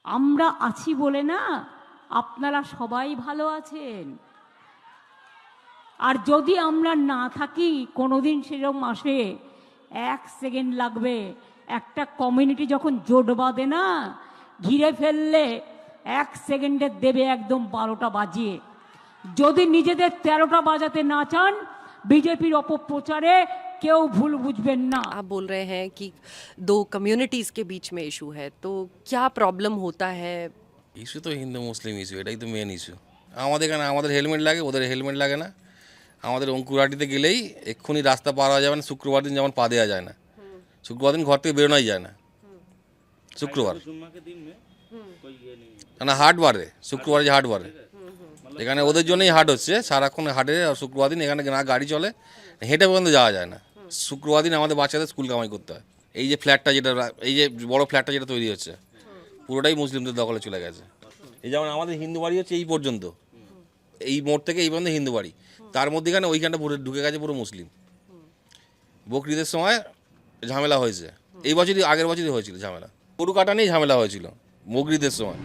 আমরা আছি বলে না আপনারা সবাই ভালো আছেন। আর যদি আমরা না থাকি কোনোদিন সেরকম আসে, 1 সেকেন্ড লাগবে। একটা কমিউনিটি যখন জোট বাঁধে না, ঘিরে ফেললে 1 সেকেন্ডে দেবে একদম 12টা বাজিয়ে। যদি নিজেদের 13টা বাজাতে না চান, বিজেপির অপপ্রচারে কেউ ভুল বুঝবেন না। आप बोल रहे हैं कि 2 कम्युनिटीज़ के बीच में इशू है, तो क्या प्रॉब्लम होता है? ইস্যু তো হিন্দু মুসলিম ইস্যু, এটাই তো মেন ইস্যু। আমাদের এখানে আমাদের হেলমেট লাগে, ওদের হেলমেট লাগে না। আমাদের অঙ্কুরহাটিতে গেলেই এক্ষুনি রাস্তা পার হওয়া যাবে না, শুক্রবার দিন যেমন পা দেওয়া যায় না, শুক্রবার দিন ঘর থেকে বেরোনোই যায় না। শুক্রবার না, হাট বারে, শুক্রবারে যে হাট বারে, এখানে ওদের জন্যই হাট হচ্ছে সারাক্ষণ হাটে। শুক্রবার দিন এখানে না গাড়ি চলে, হেঁটে পর্যন্ত যাওয়া যায় না। শুক্রবার দিন আমাদের বাচ্চাদের স্কুল কামাই করতে হয়। এই যে ফ্ল্যাটটা যেটা, এই যে বড় ফ্ল্যাটটা যেটা তৈরি হচ্ছে, পুরোটাই মুসলিমদের দখলে চলে গেছে। এই যেমন আমাদের হিন্দু বাড়ি হচ্ছে এই পর্যন্ত, এই মোড় থেকে এই পর্যন্ত হিন্দু বাড়ি, তার মধ্যেখানে ওইখানটা পুরো ঢুকে গেছে পুরো মুসলিম। বকরিদের সময় ঝামেলা হয়েছে, এই বছরই আগের বছরই হয়েছিল ঝামেলা, গরু কাটা নিয়েই ঝামেলা হয়েছিল বকরিদের সময়।